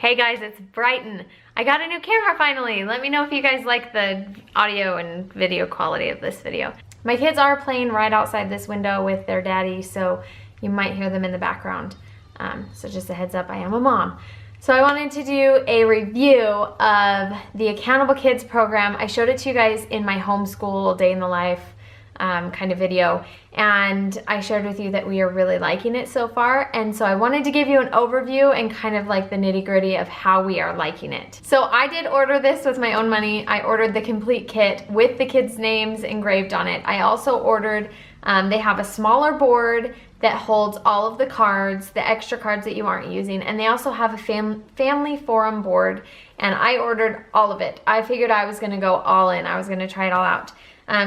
Hey guys, it's Brighton. I got a new camera finally. Let me know if you guys like the audio and video quality of this video. My kids are playing right outside this window with their daddy, so you might hear them in the background. So just a heads up, I am a mom. So I wanted to do a review of the Accountable Kids program. I showed it to you guys in my homeschool day in the life kind of video, and I shared with you that we are really liking it so far, and so I wanted to give you an overview and kind of like the nitty-gritty of how we are liking it. So I did order this with my own money. I ordered the complete kit with the kids' names engraved on it. I also ordered, they have a smaller board that holds all of the cards, the extra cards that you aren't using, and they also have a family forum board, and I ordered all of it. I figured I was gonna go all in. I was gonna try it all out.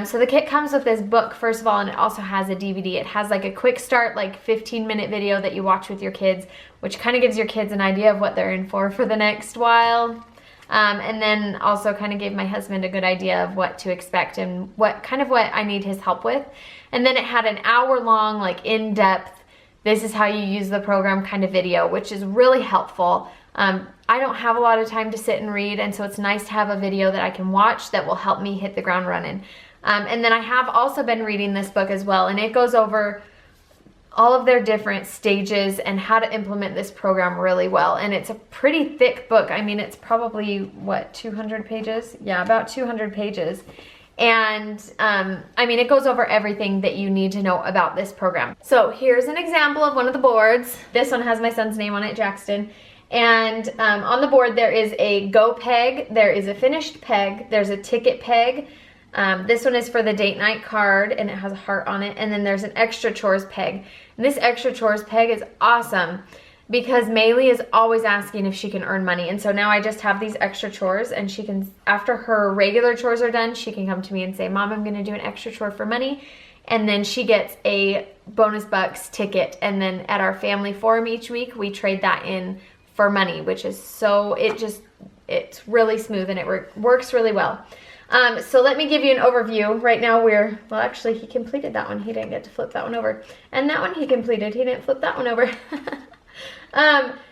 So the kit comes with this book, first of all, and it also has a DVD. It has like a quick start, like 15-minute video that you watch with your kids, which kind of gives your kids an idea of what they're in for the next while. And then also kind of gave my husband a good idea of what to expect and what I need his help with. And then it had an hour-long, like in-depth, this is how you use the program kind of video, which is really helpful. I don't have a lot of time to sit and read, and so it's nice to have a video that I can watch that will help me hit the ground running. And then I have also been reading this book as well, and it goes over all of their different stages and how to implement this program really well. And it's a pretty thick book. I mean, it's probably, what, 200 pages? Yeah, about 200 pages. And I mean, it goes over everything that you need to know about this program. So here's an example of one of the boards. This one has my son's name on it, Jackson. And on the board there is a go peg, there is a finished peg, there's a ticket peg. This one is for the date night card, and it has a heart on it. And then there's an extra chores peg. And this extra chores peg is awesome because Maylee is always asking if she can earn money. And so now I just have these extra chores, and she can, after her regular chores are done, she can come to me and say, Mom, I'm gonna do an extra chore for money. And then she gets a bonus bucks ticket. And then at our family forum each week, we trade that in for money, which is so, it's really smooth and it works really well. So let me give you an overview. Right now well, actually he completed that one. He didn't get to flip that one over. And that one he completed. He didn't flip that one over.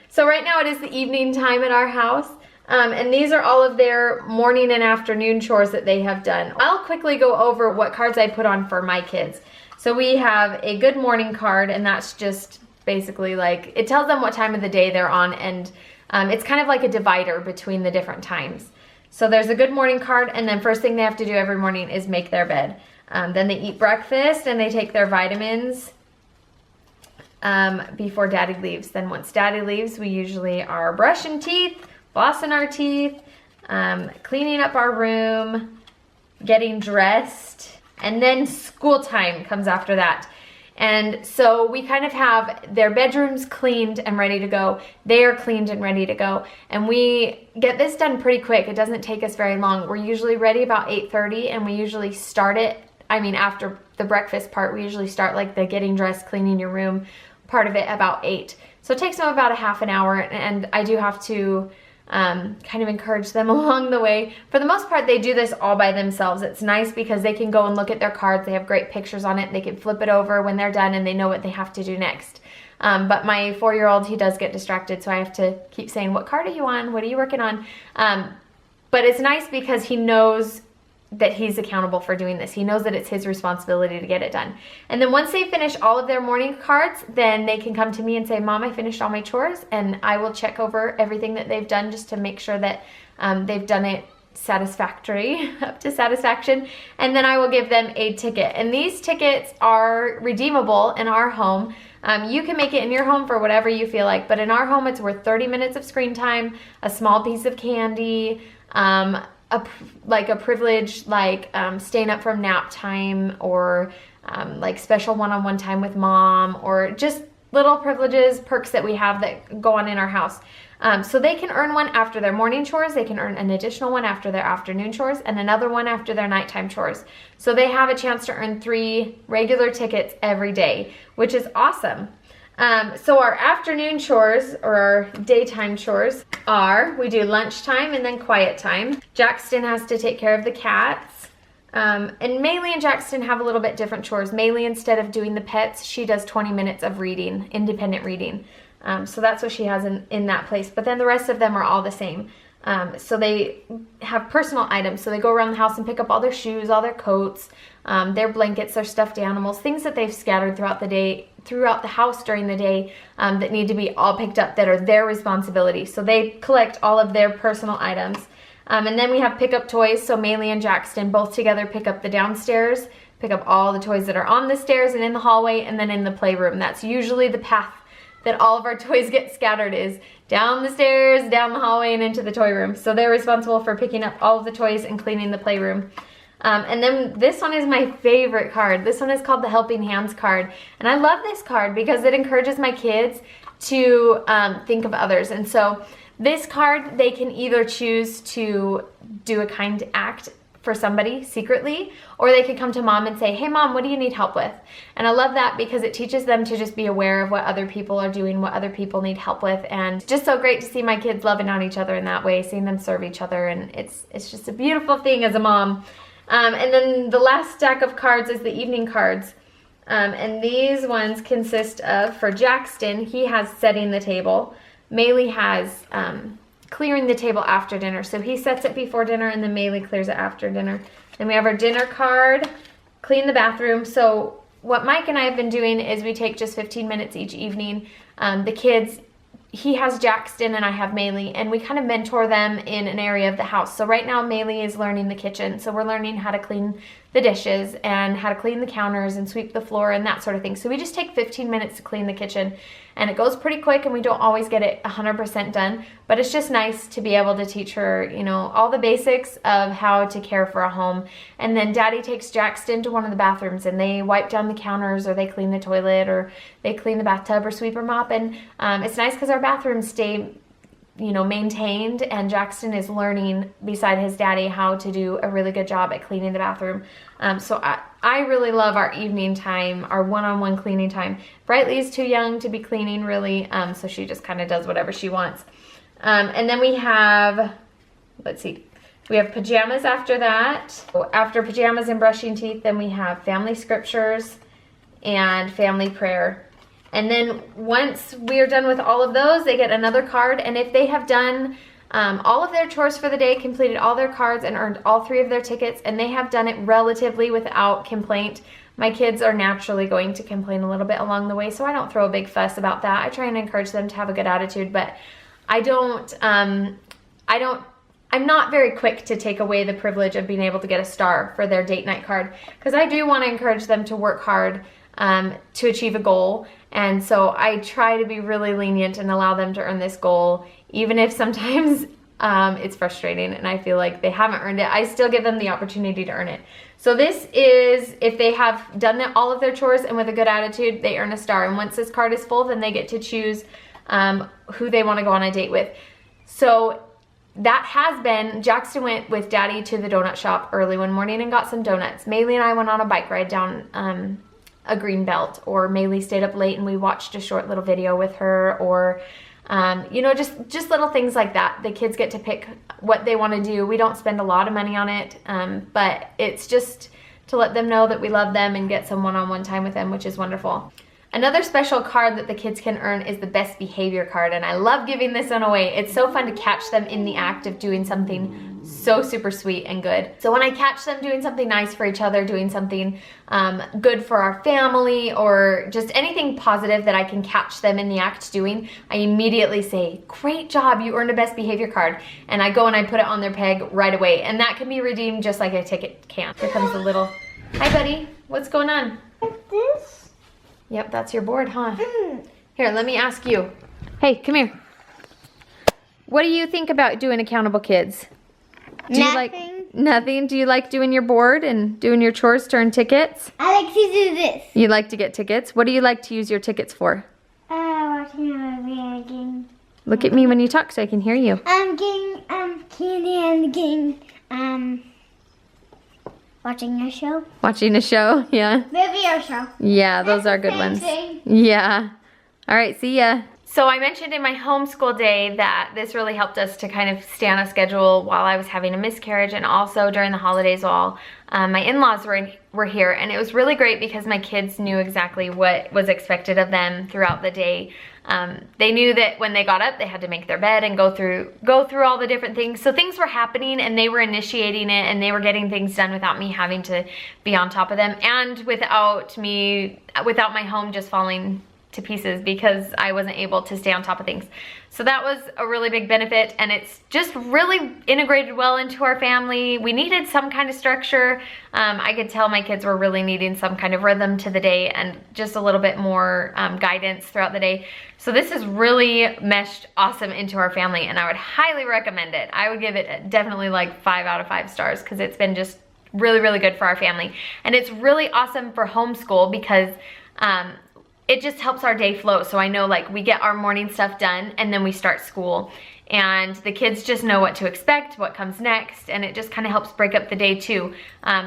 So right now it is the evening time at our house. And these are all of their morning and afternoon chores that they have done. I'll quickly go over what cards I put on for my kids. So we have a good morning card, and that's just basically like, it tells them what time of the day they're on, and it's kind of like a divider between the different times. So there's a good morning card, and then first thing they have to do every morning is make their bed. Then they eat breakfast and they take their vitamins before Daddy leaves. Then once Daddy leaves, we usually are brushing teeth, flossing our teeth, cleaning up our room, getting dressed, and then school time comes after that. And so we kind of have their bedrooms cleaned and ready to go. They are cleaned and ready to go. And we get this done pretty quick. It doesn't take us very long. We're usually ready about 8:30, and we usually start it, after the breakfast part, we usually start like the getting dressed, cleaning your room part of it about 8. So it takes them about a half an hour, and I do have to kind of encourage them along the way. For the most part, they do this all by themselves. It's nice because they can go and look at their cards. They have great pictures on it. They can flip it over when they're done, and they know what they have to do next. But my 4-year-old, he does get distracted, so I have to keep saying, what card are you on? What are you working on? But it's nice because he knows that he's accountable for doing this. He knows that it's his responsibility to get it done. And then once they finish all of their morning cards, then they can come to me and say, Mom, I finished all my chores, and I will check over everything that they've done just to make sure that they've done it satisfactory, up to satisfaction, and then I will give them a ticket. And these tickets are redeemable in our home. You can make it in your home for whatever you feel like, but in our home it's worth 30 minutes of screen time, a small piece of candy, a privilege like staying up from nap time, or like special one-on-one time with Mom, or just little privileges, perks that we have that go on in our house. So they can earn one after their morning chores, they can earn an additional one after their afternoon chores, and another one after their nighttime chores. So they have a chance to earn 3 regular tickets every day, which is awesome. So our afternoon chores, or our daytime chores, are we do lunchtime and then quiet time. Jackson has to take care of the cats. And Maylee and Jackson have a little bit different chores. Maylee, instead of doing the pets, she does 20 minutes of reading, independent reading. So that's what she has in that place. But then the rest of them are all the same. So they have personal items. So they go around the house and pick up all their shoes, all their coats, their blankets, their stuffed animals, things that they've scattered throughout the day, throughout the house during the day, that need to be all picked up, that are their responsibility. So they collect all of their personal items. And then we have pickup toys. So Maylee and Jackson both together pick up the downstairs, pick up all the toys that are on the stairs and in the hallway, and then in the playroom. That's usually the path that all of our toys get scattered, is down the stairs, down the hallway, and into the toy room. So they're responsible for picking up all of the toys and cleaning the playroom. And then this one is my favorite card. This one is called the Helping Hands card. And I love this card because it encourages my kids to think of others. And so this card, they can either choose to do a kind act for somebody secretly, or they could come to mom and say, hey mom, what do you need help with? And I love that because it teaches them to just be aware of what other people are doing, what other people need help with. And just so great to see my kids loving on each other in that way, seeing them serve each other. And it's just a beautiful thing as a mom. And then the last stack of cards is the evening cards. And these ones consist of, for Jackson, he has setting the table. Maylee has clearing the table after dinner. So he sets it before dinner and then Maylee clears it after dinner. Then we have our dinner card, clean the bathroom. So what Mike and I have been doing is we take just 15 minutes each evening. The kids, he has Jackson and I have Maylee, and we kind of mentor them in an area of the house. So right now Maylee is learning the kitchen. So we're learning how to clean the dishes and how to clean the counters and sweep the floor and that sort of thing. So we just take 15 minutes to clean the kitchen, and it goes pretty quick and we don't always get it 100% done, but it's just nice to be able to teach her, you know, all the basics of how to care for a home. And then Daddy takes Jackson to one of the bathrooms and they wipe down the counters, or they clean the toilet, or they clean the bathtub, or sweep or mop. And it's nice because our bathrooms stay, you know, maintained, and Jackson is learning beside his daddy how to do a really good job at cleaning the bathroom. So I really love our evening time, our one-on-one cleaning time. Brightly is too young to be cleaning really, so she just kind of does whatever she wants. And then we have, let's see, we have pajamas after that. So after pajamas and brushing teeth, then we have family scriptures and family prayer. And then once we are done with all of those, they get another card. And if they have done all of their chores for the day, completed all their cards, and earned all 3 of their tickets, and they have done it relatively without complaint, my kids are naturally going to complain a little bit along the way. So I don't throw a big fuss about that. I try and encourage them to have a good attitude, but I'm not very quick to take away the privilege of being able to get a star for their date night card, because I do want to encourage them to work hard to achieve a goal. And so I try to be really lenient and allow them to earn this goal, even if sometimes it's frustrating and I feel like they haven't earned it. I still give them the opportunity to earn it. So this is, if they have done all of their chores and with a good attitude, they earn a star. And once this card is full, then they get to choose who they want to go on a date with. So that has been, Jackson went with Daddy to the donut shop early one morning and got some donuts. Maylee and I went on a bike ride down a green belt, or Maylee stayed up late and we watched a short little video with her, or you know, just little things like that. The kids get to pick what they want to do. We don't spend a lot of money on it, but it's just to let them know that we love them and get some one-on-one time with them, which is wonderful. Another special card that the kids can earn is the best behavior card, and I love giving this one away. It's so fun to catch them in the act of doing something so super sweet and good. So when I catch them doing something nice for each other, doing something good for our family, or just anything positive that I can catch them in the act doing, I immediately say, great job, you earned a best behavior card. And I go and I put it on their peg right away. And that can be redeemed just like a ticket can. Here comes the little, hi buddy, what's going on? This? Yep, that's your board, huh? Here, let me ask you. Hey, come here. What do you think about doing Accountable Kids? Nothing? Do you like doing your board and doing your chores to earn tickets? I like to do this. You like to get tickets? What do you like to use your tickets for? Watching a movie and getting... Look at me when you talk so I can hear you. I'm getting candy and getting watching a show. Watching a show, yeah. Movie or show. Yeah, those are good ones. Yeah. All right, see ya. So I mentioned in my homeschool day that this really helped us to kind of stay on a schedule while I was having a miscarriage, and also during the holidays while my in-laws were here. And it was really great because my kids knew exactly what was expected of them throughout the day. They knew that when they got up, they had to make their bed and go through all the different things. So things were happening and they were initiating it and they were getting things done without me having to be on top of them, and without my home just falling to pieces because I wasn't able to stay on top of things. So that was a really big benefit, and it's just really integrated well into our family. We needed some kind of structure. I could tell my kids were really needing some kind of rhythm to the day and just a little bit more guidance throughout the day. So this has really meshed awesome into our family, and I would highly recommend it. I would give it definitely like 5 out of 5 stars because it's been just really, really good for our family. And it's really awesome for homeschool because it just helps our day flow. So I know like we get our morning stuff done and then we start school, and the kids just know what to expect, what comes next, and it just kind of helps break up the day too.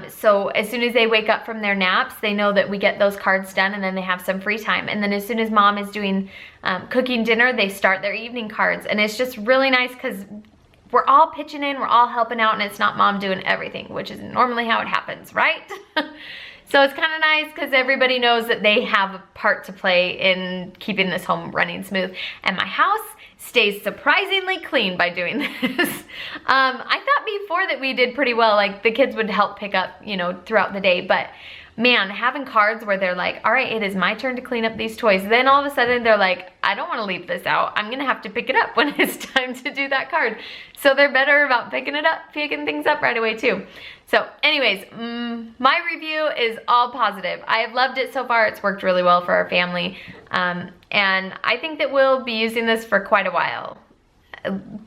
So as soon as they wake up from their naps, they know that we get those cards done and then they have some free time. And then as soon as mom is doing cooking dinner, they start their evening cards. And it's just really nice because we're all pitching in, we're all helping out, and it's not mom doing everything, which is normally how it happens, right? So it's kind of nice because everybody knows that they have a part to play in keeping this home running smooth. And my house stays surprisingly clean by doing this. I thought before that we did pretty well, like the kids would help pick up, you know, throughout the day, but man, having cards where they're like, all right, it is my turn to clean up these toys. Then all of a sudden they're like, I don't want to leave this out. I'm gonna have to pick it up when it's time to do that card. So they're better about picking things up right away too. So anyways, my review is all positive. I have loved it so far. It's worked really well for our family. And I think that we'll be using this for quite a while.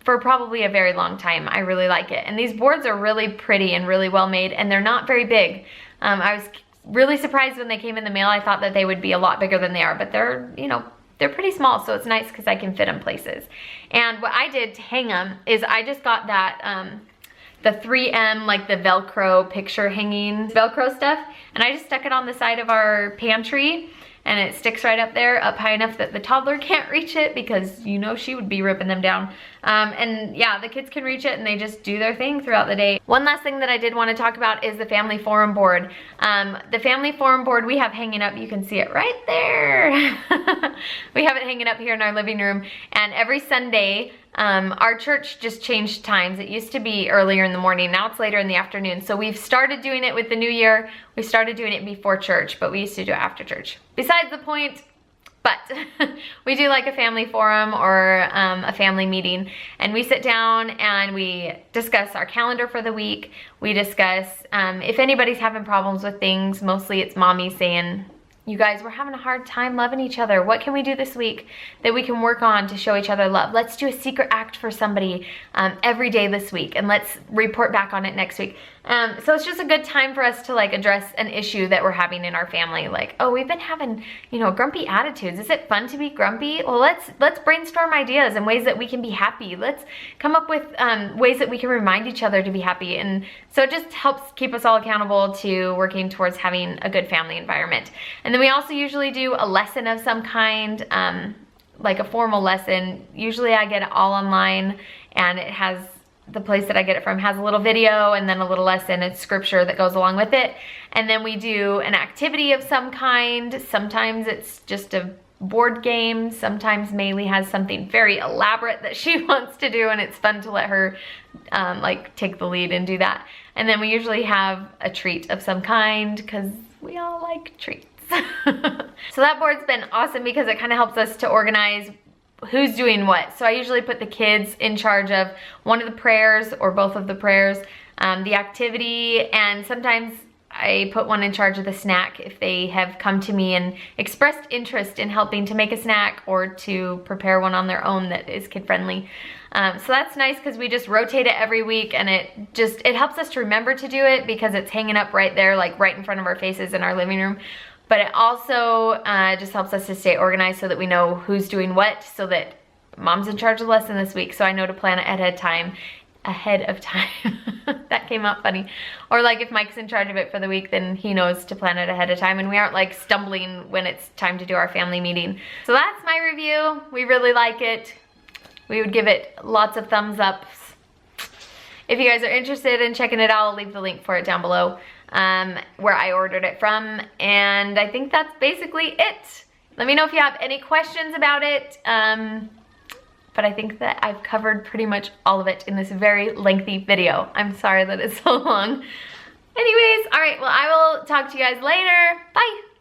For probably a very long time. I really like it. And these boards are really pretty and really well made, and they're not very big. I was really surprised when they came in the mail. I thought that they would be a lot bigger than they are, but they're, you know, they're pretty small, so it's nice because I can fit them places. And what I did to hang them is I just got that, the 3M, like the Velcro picture hanging Velcro stuff, and I just stuck it on the side of our pantry, and it sticks right up there, up high enough that the toddler can't reach it because, you know, she would be ripping them down. And yeah, the kids can reach it and they just do their thing throughout the day. One last thing that I did want to talk about is the family forum board. The family forum board we have hanging up, you can see it right there. We have it hanging up here in our living room, and every Sunday, our church just changed times. It used to be earlier in the morning, now it's later in the afternoon. So we've started doing it with the new year. We started doing it before church, but we used to do it after church. Besides the point, but we do like a family forum or a family meeting, and we sit down and we discuss our calendar for the week. We discuss if anybody's having problems with things. Mostly it's mommy saying, you guys, we're having a hard time loving each other. What can we do this week that we can work on to show each other love? Let's do a secret act for somebody every day this week, and let's report back on it next week. So it's just a good time for us to like address an issue that we're having in our family. Like, oh, we've been having, you know, grumpy attitudes. Is it fun to be grumpy? Well, let's brainstorm ideas and ways that we can be happy. Let's come up with ways that we can remind each other to be happy. And so it just helps keep us all accountable to working towards having a good family environment. And then we also usually do a lesson of some kind, like a formal lesson. Usually I get it all online, and it has, the place that I get it from has a little video and then a little lesson and scripture that goes along with it. And then we do an activity of some kind. Sometimes it's just a board game. Sometimes Maylee has something very elaborate that she wants to do, and it's fun to let her like take the lead and do that. And then we usually have a treat of some kind because we all like treats. So that board's been awesome because it kind of helps us to organize who's doing what. So I usually put the kids in charge of one of the prayers or both of the prayers, the activity, and sometimes I put one in charge of the snack if they have come to me and expressed interest in helping to make a snack or to prepare one on their own that is kid friendly. So that's nice because we just rotate it every week, and it helps us to remember to do it because it's hanging up right there, like right in front of our faces in our living room. But it also just helps us to stay organized so that we know who's doing what, so that mom's in charge of the lesson this week, so I know to plan it ahead of time. That came out funny. Or like if Mike's in charge of it for the week, then he knows to plan it ahead of time, and we aren't like stumbling when it's time to do our family meeting. So that's my review. We really like it. We would give it lots of thumbs ups. If you guys are interested in checking it out, I'll leave the link for it down below, where I ordered it from. And I think that's basically it. Let me know if you have any questions about it. But I think that I've covered pretty much all of it in this very lengthy video. I'm sorry that it's so long. Anyways, all right, well, I will talk to you guys later. Bye.